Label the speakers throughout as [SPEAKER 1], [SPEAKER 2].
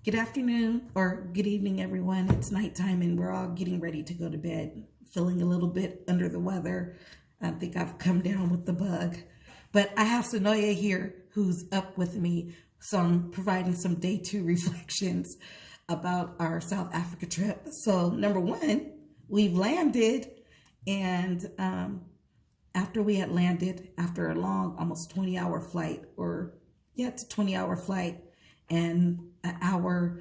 [SPEAKER 1] Good afternoon or good evening, everyone. It's nighttime and we're all getting ready to go to bed. Feeling a little bit under the weather. I think I've come down with the bug. But I have Sonoya here who's up with me. So I'm providing some day 2 reflections about our South Africa trip. So number 1, we've landed, and after we had landed, after a long, almost 20-hour flight, it's a 20-hour flight, and an hour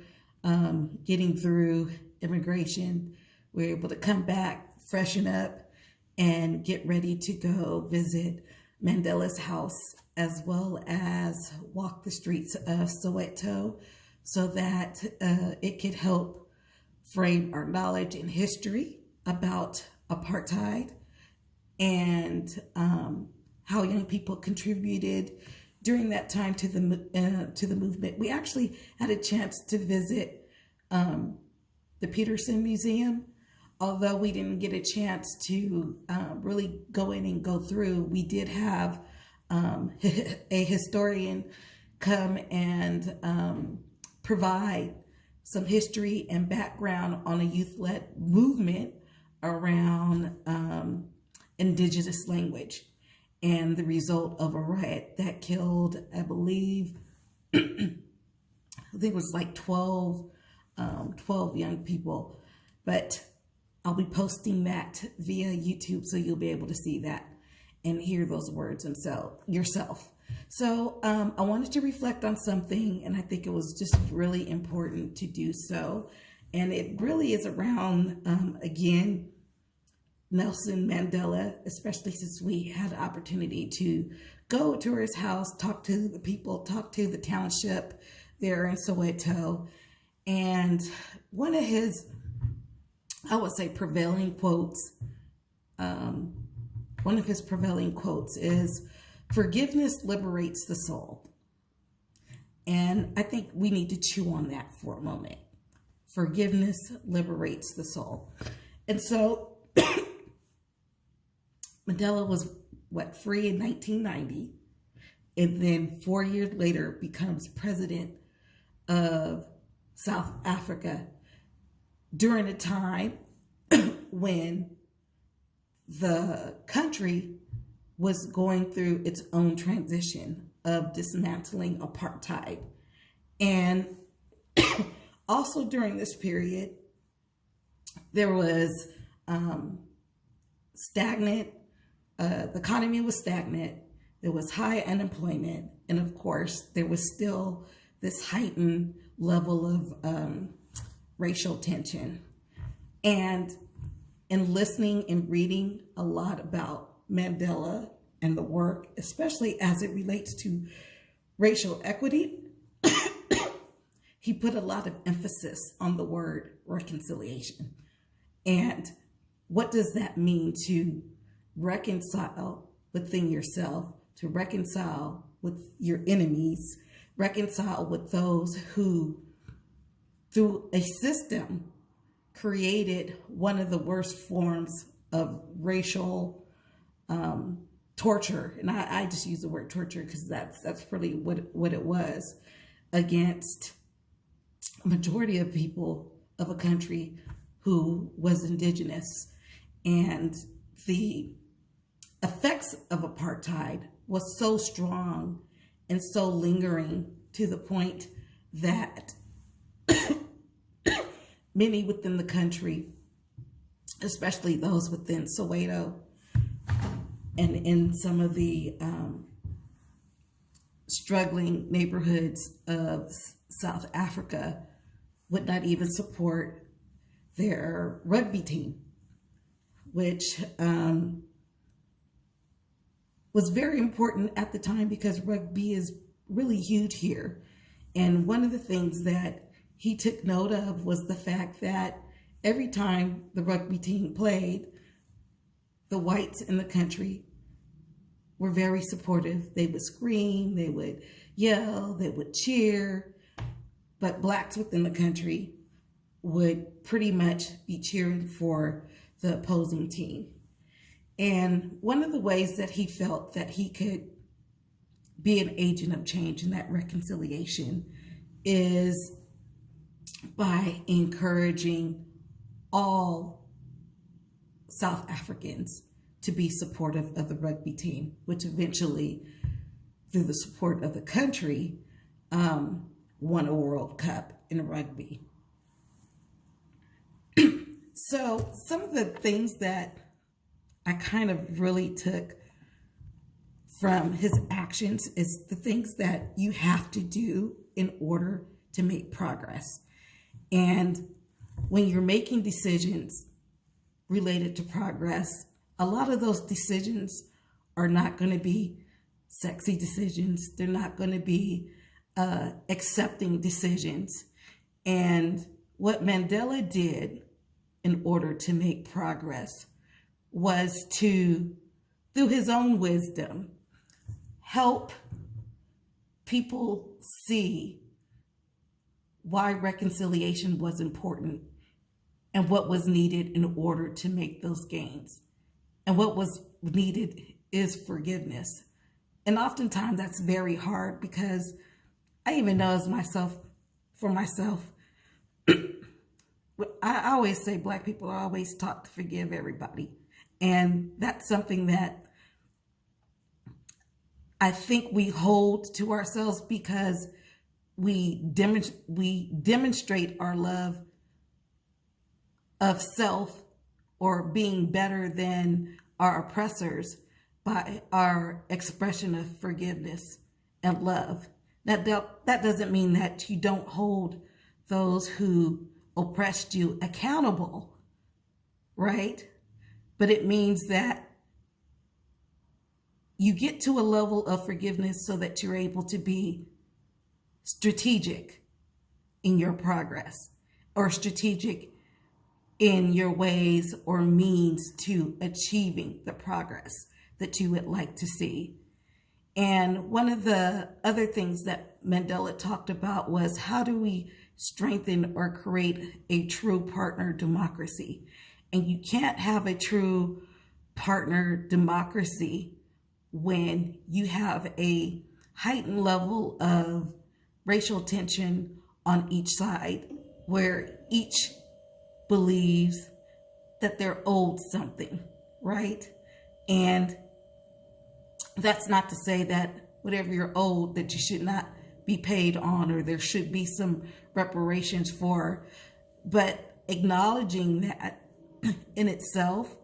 [SPEAKER 1] getting through immigration, we were able to come back, freshen up, and get ready to go visit Mandela's house, as well as walk the streets of Soweto, so that it could help frame our knowledge and history about apartheid and how young people contributed during that time to the movement. We actually had a chance to visit the Peterson Museum. Although we didn't get a chance to really go in and go through, we did have a historian come and provide some history and background on a youth-led movement around indigenous language and the result of a riot that killed, I believe, I think it was like 12 young people. But I'll be posting that via YouTube, so you'll be able to see that and hear those words yourself. So I wanted to reflect on something, and I think it was just really important to do so. And it really is around, again, Nelson Mandela, especially since we had the opportunity to go to his house, talk to the people, talk to the township there in Soweto. And one of his, I would say, prevailing quotes, one of his prevailing quotes is, "Forgiveness liberates the soul." And I think we need to chew on that for a moment. Forgiveness liberates the soul. And so Mandela was, free in 1990, and then 4 years later becomes president of South Africa during a time when the country was going through its own transition of dismantling apartheid. And also during this period, there was the economy was stagnant, there was high unemployment, and of course, there was still this heightened level of racial tension. And in listening and reading a lot about Mandela and the work, especially as it relates to racial equity, he put a lot of emphasis on the word reconciliation. And what does that mean to reconcile within yourself, to reconcile with your enemies, reconcile with those who, through a system, created one of the worst forms of racial torture. And I just use the word torture because that's really what it was, against a majority of people of a country who was indigenous. And the effects of apartheid was so strong and so lingering, to the point that many within the country, especially those within Soweto and in some of the struggling neighborhoods of South Africa, would not even support their rugby team, which was very important at the time because rugby is really huge here. And one of the things that he took note of was the fact that every time the rugby team played, the whites in the country were very supportive. They would scream, they would yell, they would cheer, but blacks within the country would pretty much be cheering for the opposing team. And one of the ways that he felt that he could be an agent of change in that reconciliation is by encouraging all South Africans to be supportive of the rugby team, which eventually, through the support of the country, won a World Cup in rugby. So some of the things that I kind of really took from his actions is the things that you have to do in order to make progress. And when you're making decisions related to progress, a lot of those decisions are not going to be sexy decisions. They're not going to be accepting decisions. And what Mandela did in order to make progress was to, through his own wisdom, help people see why reconciliation was important and what was needed in order to make those gains. And what was needed is forgiveness. And oftentimes that's very hard, because I even know as for myself, I always say Black people are always taught to forgive everybody. And that's something that I think we hold to ourselves because we demonstrate our love of self or being better than our oppressors by our expression of forgiveness and love. Now, that doesn't mean that you don't hold those who oppressed you accountable, right? But it means that you get to a level of forgiveness so that you're able to be strategic in your progress, or strategic in your ways or means to achieving the progress that you would like to see. And one of the other things that Mandela talked about was, how do we strengthen or create a true partner democracy? And you can't have a true partner democracy when you have a heightened level of racial tension on each side, where each believes that they're owed something, right? And that's not to say that whatever you're owed that you should not be paid on, or there should be some reparations for, but acknowledging that in itself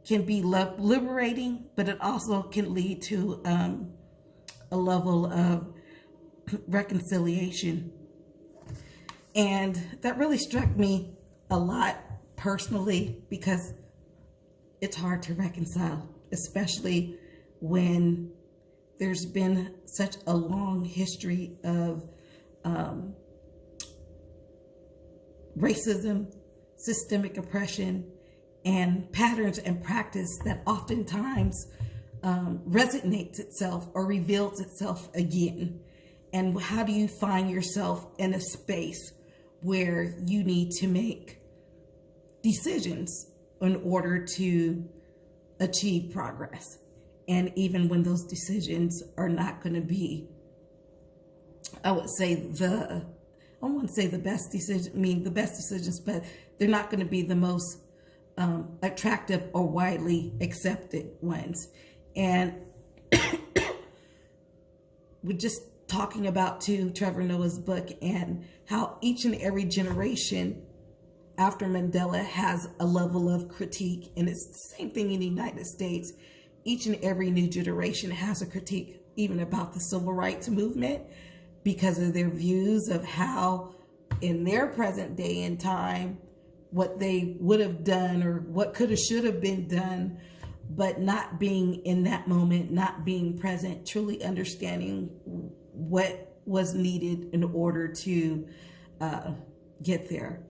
[SPEAKER 1] can be liberating, but it also can lead to a level of reconciliation. And that really struck me a lot personally, because it's hard to reconcile, especially when there's been such a long history of racism, systemic oppression, and patterns and practice that oftentimes resonates itself or reveals itself again. And how do you find yourself in a space where you need to make decisions in order to achieve progress? And even when those decisions are not going to be, I wouldn't say the best decisions, but they're not going to be the most attractive or widely accepted ones. And we're just talking about Trevor Noah's book, and how each and every generation after Mandela has a level of critique. And it's the same thing in the United States. Each and every new generation has a critique, even about the civil rights movement, because of their views of how in their present day and time, what they would have done or what could have, should have been done, but not being in that moment, not being present, truly understanding what was needed in order to get there.